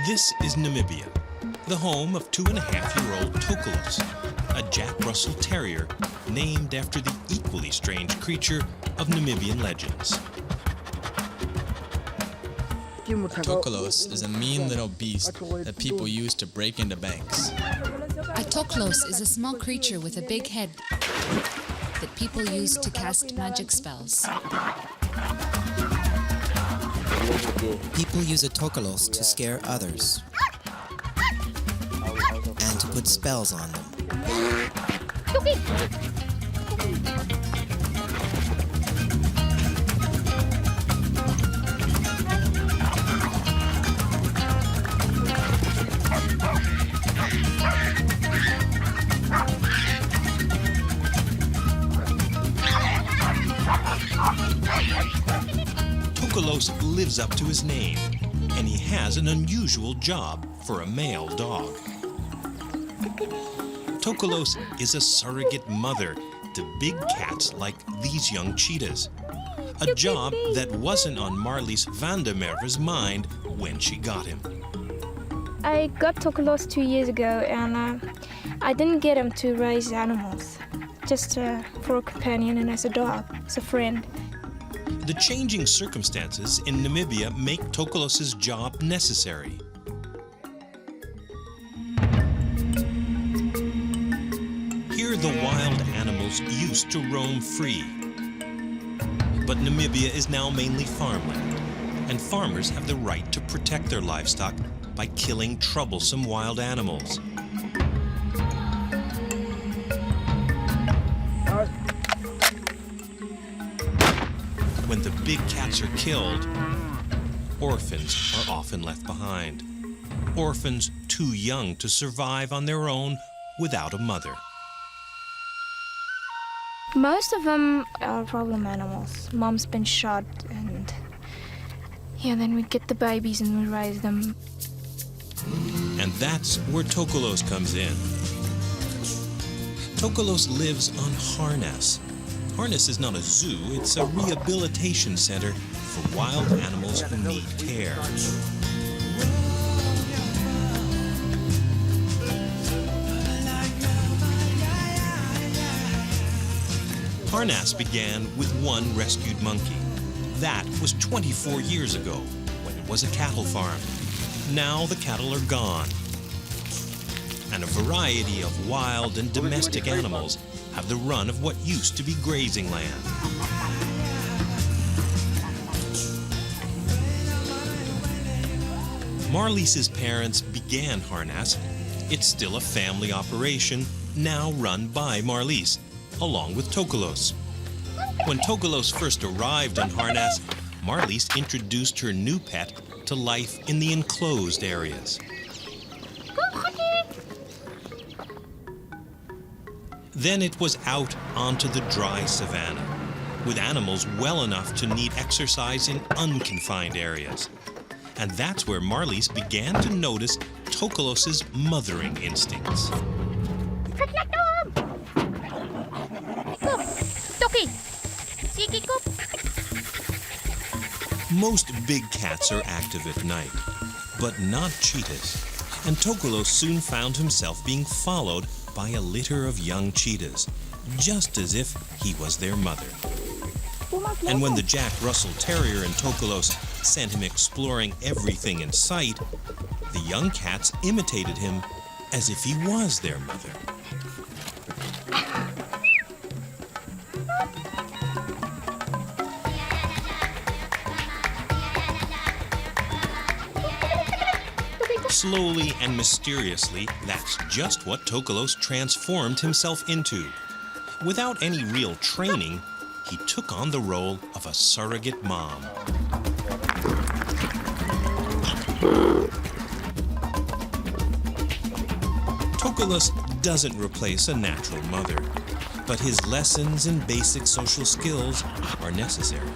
This is Namibia, the home of 2.5-year-old Tokelos, a Jack Russell Terrier named after the equally strange creature of Namibian legends. Tokelos is a mean little beast that people use to break into banks. A tokelos is a small creature with a big head that people use to cast magic spells. People use a tokelos to scare others and to put spells on them. Tokelos lives up to his name, and he has an unusual job for a male dog. Tokelos is a surrogate mother to big cats like these young cheetahs, a job that wasn't on Marlies van der Merwe's mind when she got him. I got Tokelos 2 years ago, and I didn't get him to raise animals, just for a companion and as a dog, as a friend. The changing circumstances in Namibia make Tokelos's job necessary. Here the wild animals used to roam free. But Namibia is now mainly farmland, and farmers have the right to protect their livestock by killing troublesome wild animals. When the big cats are killed, orphans are often left behind. Orphans too young to survive on their own without a mother. Most of them are problem animals. Mom's been shot, and then we get the babies and we raise them. And that's where Tokelos comes in. Tokelos lives on Harness. Harness is not a zoo, it's a rehabilitation center for wild animals who need care. Harness began with one rescued monkey. That was 24 years ago, when it was a cattle farm. Now the cattle are gone, and a variety of wild and domestic animals have the run of what used to be grazing land. Marlies's parents began Harness. It's still a family operation, now run by Marlies, along with Tokelos. When Tokelos first arrived on Harness, Marlies introduced her new pet to life in the enclosed areas. Then it was out onto the dry savanna, with animals well enough to need exercise in unconfined areas. And that's where Marlies began to notice Tokelos's mothering instincts. Most big cats are active at night, but not cheetahs. And Tokelos soon found himself being followed by a litter of young cheetahs, just as if he was their mother. And when the Jack Russell Terrier and Tokelos sent him exploring everything in sight, the young cats imitated him as if he was their mother. Slowly and mysteriously, that's just what Tokelos transformed himself into. Without any real training, he took on the role of a surrogate mom. Tokelos doesn't replace a natural mother, but his lessons in basic social skills are necessary.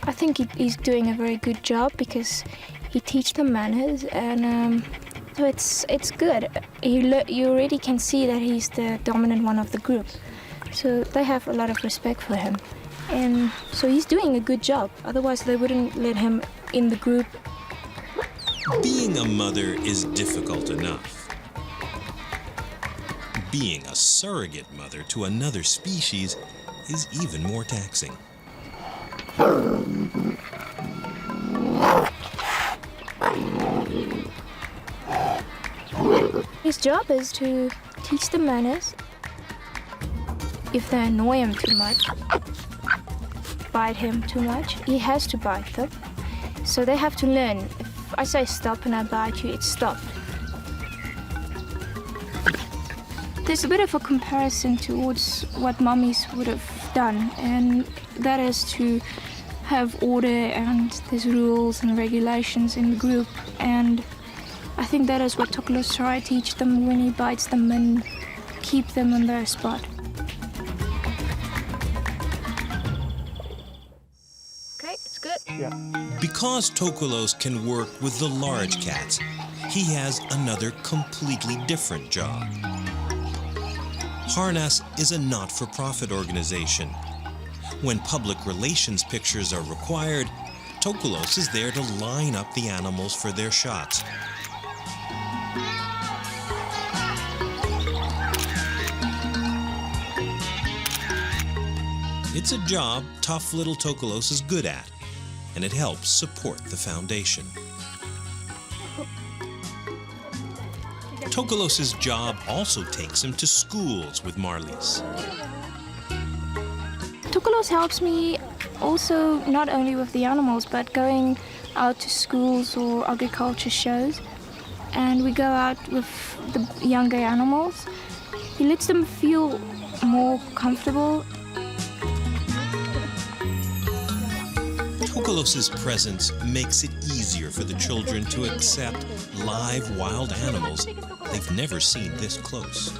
I think he's doing a very good job because he teaches them manners, and so it's good. You already can see that he's the dominant one of the group, so they have a lot of respect for him. And so he's doing a good job, otherwise they wouldn't let him in the group. Being a mother is difficult enough. Being a surrogate mother to another species is even more taxing. His job is to teach them manners. If they annoy him too much, bite him too much, he has to bite them. So they have to learn. If I say stop and I bite you, it's stopped. There's a bit of a comparison towards what mummies would have done, and that is to have order and there's rules and regulations in the group, and I think that is what Tokelos tries to teach them when he bites them and keep them on their spot. Okay, it's good. Because Tokelos can work with the large cats, he has another completely different job. Harness is a not-for-profit organization. When public relations pictures are required, Tokelos is there to line up the animals for their shots. It's a job tough little Tokelos is good at, and it helps support the foundation. Tokelos' job also takes him to schools with Marlies. Tokelos helps me also not only with the animals, but going out to schools or agriculture shows. And we go out with the younger animals. He lets them feel more comfortable. Tokelos' presence makes it easier for the children to accept live wild animals they've never seen this close.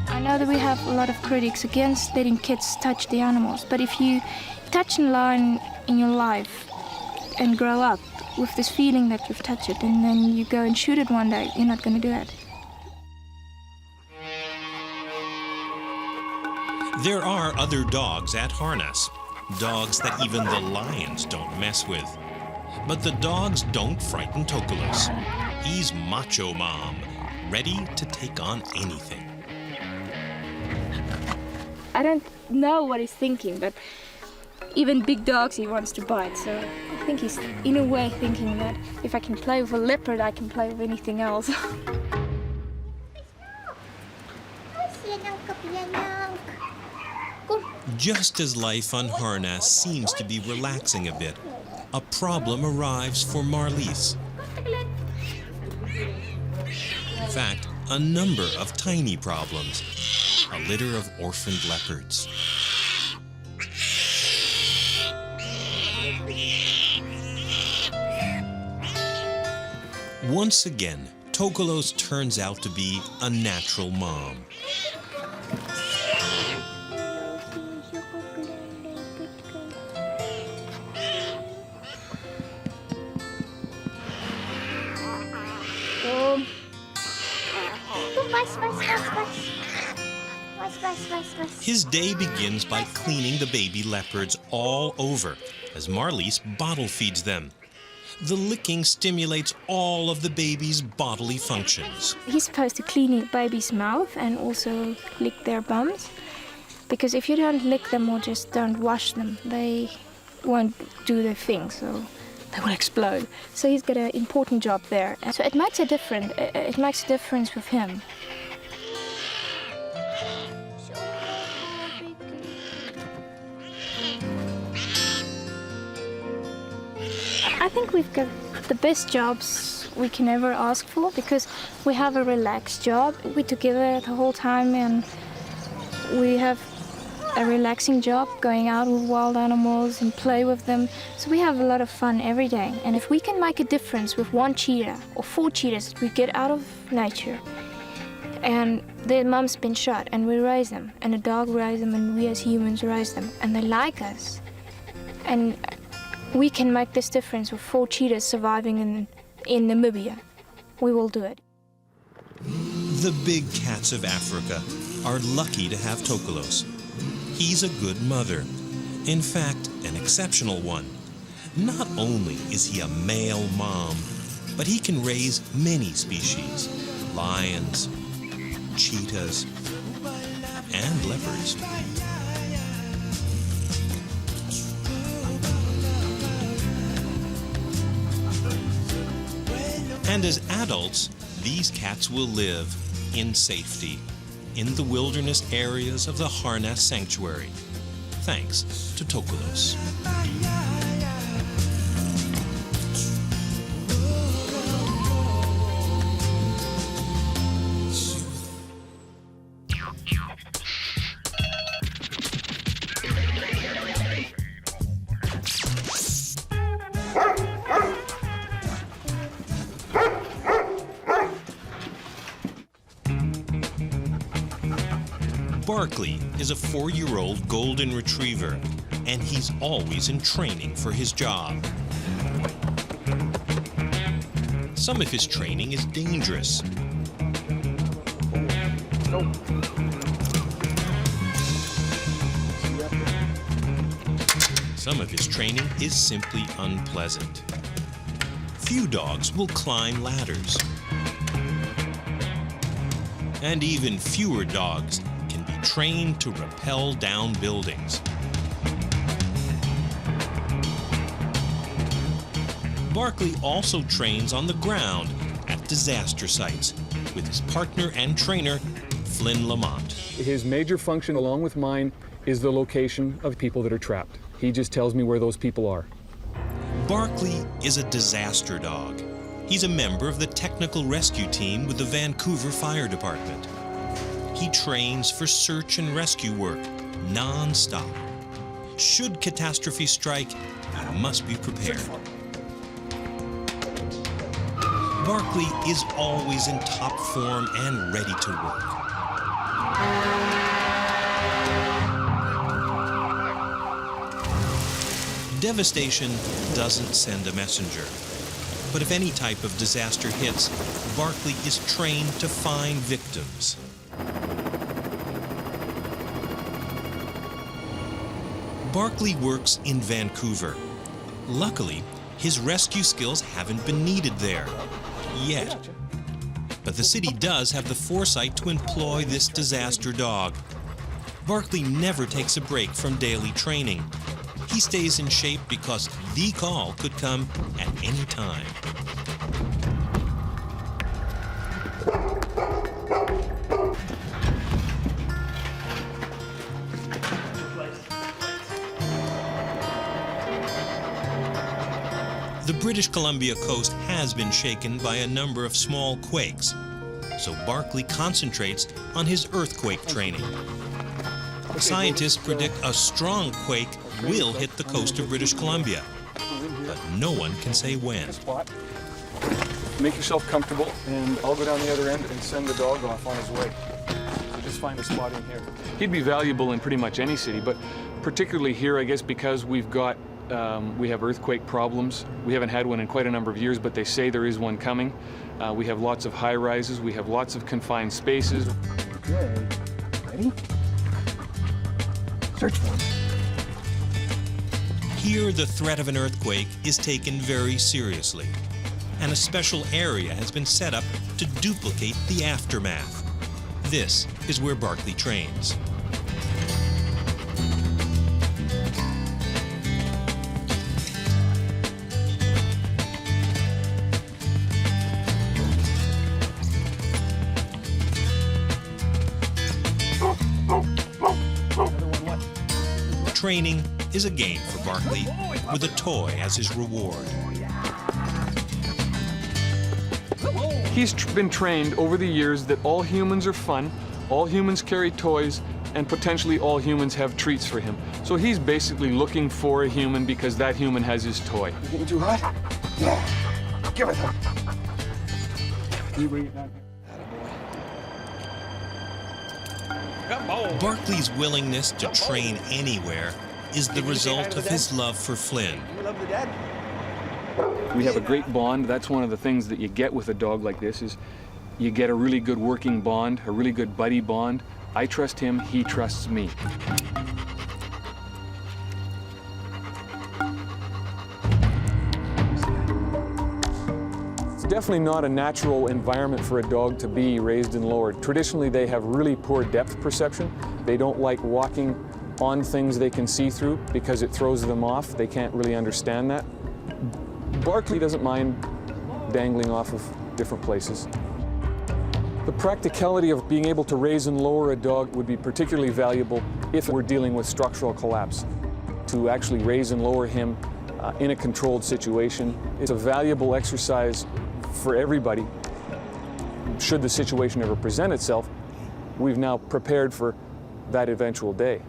I know that we have a lot of critics against letting kids touch the animals, but if you touch a lion in your life and grow up with this feeling that you've touched it, and then you go and shoot it one day, you're not going to do it. There are other dogs at Harness, dogs that even the lions don't mess with. But the dogs don't frighten Tokelos. He's Macho Mom, ready to take on anything. I don't know what he's thinking, but even big dogs he wants to bite, so I think he's in a way thinking that if I can play with a leopard, I can play with anything else. Just as life on Harness seems to be relaxing a bit, a problem arrives for Marlies. In fact, a number of tiny problems. A litter of orphaned leopards. Once again, Tokelos turns out to be a natural mom. His day begins by cleaning the baby leopards all over as Marlies bottle feeds them. The licking stimulates all of the baby's bodily functions. He's supposed to clean the baby's mouth and also lick their bums, because if you don't lick them or just don't wash them, they won't do their thing, so they will explode. So he's got an important job there. So it makes a difference. It makes a difference with him. I think we've got the best jobs we can ever ask for, because we have a relaxed job. We're together the whole time and we have a relaxing job going out with wild animals and play with them. So we have a lot of fun every day. And if we can make a difference with one cheetah or 4 cheetahs that we get out of nature, and their mum's been shot and we raise them, and a dog raise them and we as humans raise them, and they like us, and we can make this difference with 4 cheetahs surviving in Namibia, we will do it. The big cats of Africa are lucky to have Tokelos. He's a good mother. In fact, an exceptional one. Not only is he a male mom, but he can raise many species: lions, cheetahs, and leopards. And as adults, these cats will live in safety in the wilderness areas of the Harness Sanctuary, thanks to Tokelos. Barkley is a 4-year-old golden retriever, and he's always in training for his job. Some of his training is dangerous. Some of his training is simply unpleasant. Few dogs will climb ladders. And even fewer dogs can be trained to rappel down buildings. Barkley also trains on the ground at disaster sites with his partner and trainer, Flynn Lamont. His major function, along with mine, is the location of people that are trapped. He just tells me where those people are. Barkley is a disaster dog. He's a member of the technical rescue team with the Vancouver Fire Department. He trains for search and rescue work non-stop. Should catastrophe strike, he must be prepared. Barkley is always in top form and ready to work. Devastation doesn't send a messenger. But if any type of disaster hits, Barkley is trained to find victims. Barkley works in Vancouver. Luckily, his rescue skills haven't been needed there, yet. But the city does have the foresight to employ this disaster dog. Barkley never takes a break from daily training. He stays in shape because the call could come at any time. The British Columbia coast has been shaken by a number of small quakes, so Barkley concentrates on his earthquake training. Scientists predict a strong quake will hit the coast of British Columbia, but no one can say when. Make yourself comfortable, and I'll go down the other end and send the dog off on his way. So just find a spot in here. He'd be valuable in pretty much any city, but particularly here, I guess, because we have earthquake problems. We haven't had one in quite a number of years, but they say there is one coming. We have lots of high rises. We have lots of confined spaces. Okay, ready? Search for him. Here, the threat of an earthquake is taken very seriously, and a special area has been set up to duplicate the aftermath. This is where Barkley trains. Training is a game for Barkley, with a toy as his reward. He's been trained over the years that all humans are fun, all humans carry toys, and potentially all humans have treats for him. So he's basically looking for a human because that human has his toy. You getting too hot? Yeah. Give it up. Can you bring it down here? Barkley's willingness to train anywhere is the result of his love for Flynn. We have a great bond. That's one of the things that you get with a dog like this is you get a really good working bond, a really good buddy bond. I trust him, he trusts me. It's definitely not a natural environment for a dog to be raised and lowered. Traditionally, they have really poor depth perception. They don't like walking on things they can see through because it throws them off. They can't really understand that. Barkley doesn't mind dangling off of different places. The practicality of being able to raise and lower a dog would be particularly valuable if we're dealing with structural collapse. To actually raise and lower him in a controlled situation is a valuable exercise for everybody. Should the situation ever present itself, we've now prepared for that eventual day.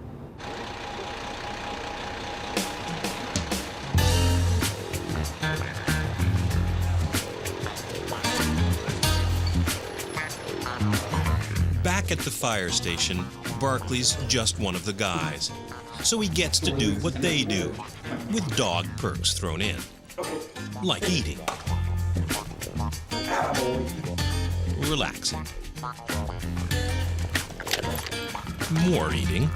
Back at the fire station, Barkley's just one of the guys, so he gets to do what they do, with dog perks thrown in, like eating, relaxing, more eating,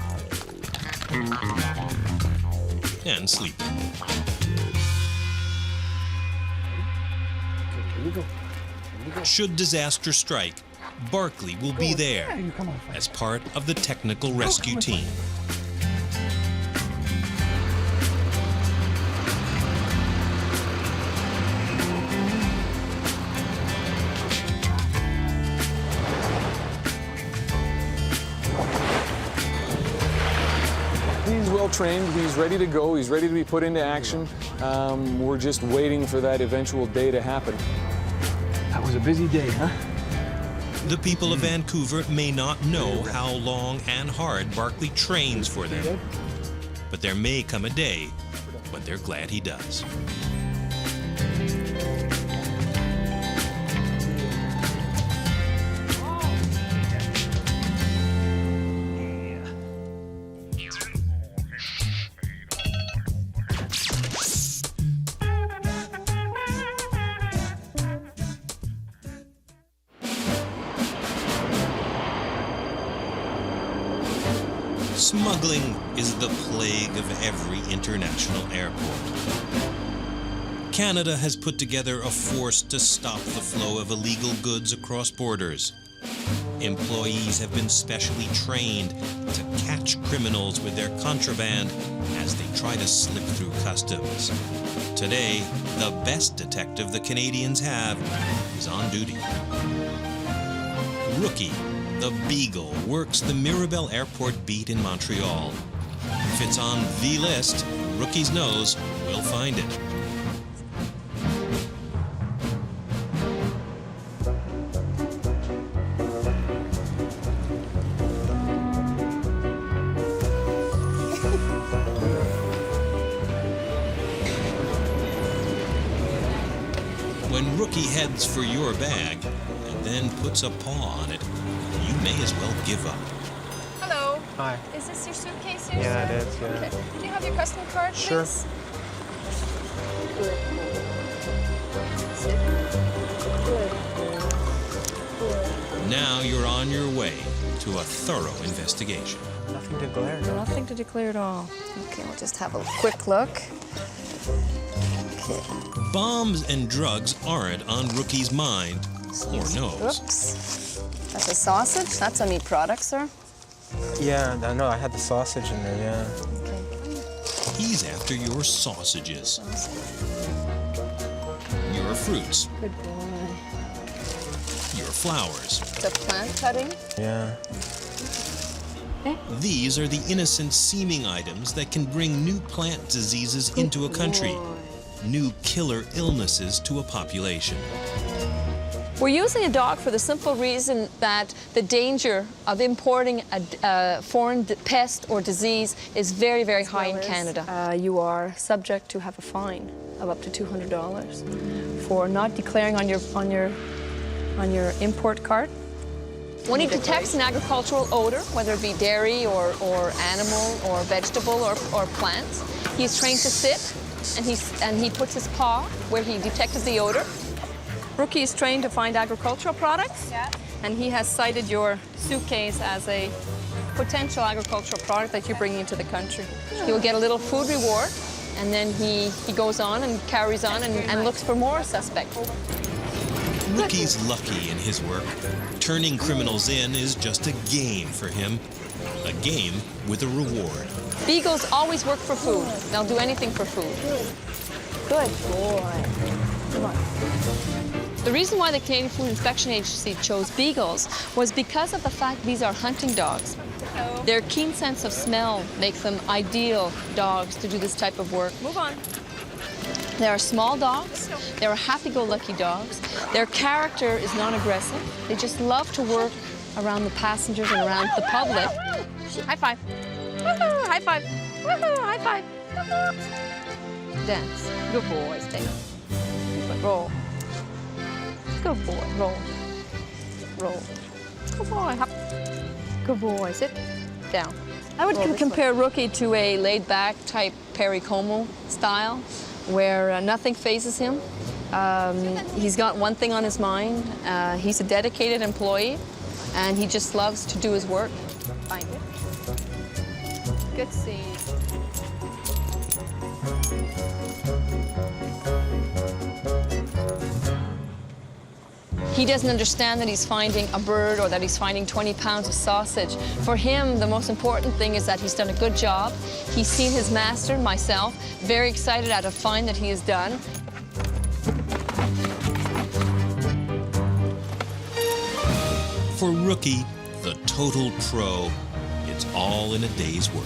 and sleeping. Should disaster strike, Barkley will be there as part of the technical rescue team. He's well trained, he's ready to go, he's ready to be put into action. We're just waiting for that eventual day to happen. That was a busy day, huh? The people of Vancouver may not know how long and hard Barkley trains for them, but there may come a day when they're glad he does. Smuggling is the plague of every international airport. Canada has put together a force to stop the flow of illegal goods across borders. Employees have been specially trained to catch criminals with their contraband as they try to slip through customs. Today, the best detective the Canadians have is on duty. Rookie, the Beagle, works the Mirabel Airport beat in Montreal. If it's on the list, Rookie's nose will find it. When Rookie heads for your bag and then puts a paw on it, you may as well give up. Hello. Hi. Is this your suitcase here? Yeah, it is, yeah. Okay. Do you have your custom card, Sure. please? Now you're on your way to a thorough investigation. Nothing to glare at. Nothing to declare at all. Okay, we'll just have a quick look. Okay. Bombs and drugs aren't on Rookie's mind or nose. Oops. That's a sausage? That's a meat product, sir. Yeah, I know. I had the sausage in there, yeah. Okay. He's after your sausages, your fruits, Good boy. your flowers. The plant cutting. Yeah. These are the innocent-seeming items that can bring new plant diseases into a country, new killer illnesses to a population. We're using a dog for the simple reason that the danger of importing a foreign pest or disease is very, very high in Canada. You are subject to have a fine of up to $200 for not declaring on your import card. When he detects an agricultural odor, whether it be dairy or animal or vegetable or plant, he's trained to sit and he puts his paw where he detected the odor. Rookie is trained to find agricultural products, and he has cited your suitcase as a potential agricultural product that you're bringing into the country. He will get a little food reward, and then he goes on and carries on and looks for more suspects. Rookie's lucky in his work. Turning criminals in is just a game for him. A game with a reward. Beagles always work for food. They'll do anything for food. Good boy. Come on. The reason why the Canadian Food Inspection Agency chose beagles was because of the fact these are hunting dogs. Their keen sense of smell makes them ideal dogs to do this type of work. Move on. They are small dogs. They're happy-go-lucky dogs. Their character is non-aggressive. They just love to work around the passengers and around the public. High five. Woohoo, high five. Woohoo, high five. Dance. Good boy. Stay. Good boy. Roll. Good boy. Roll. Roll. Good boy. Hop. Good boy. Sit down. I would compare Rookie to a laid-back type Perry Como style, where nothing phases him. He's got one thing on his mind. He's a dedicated employee, and he just loves to do his work. Find it. Good to see you. He doesn't understand that he's finding a bird or that he's finding 20 pounds of sausage. For him, the most important thing is that he's done a good job. He's seen his master, myself, very excited at a find that he has done. For Rookie, the total pro, it's all in a day's work.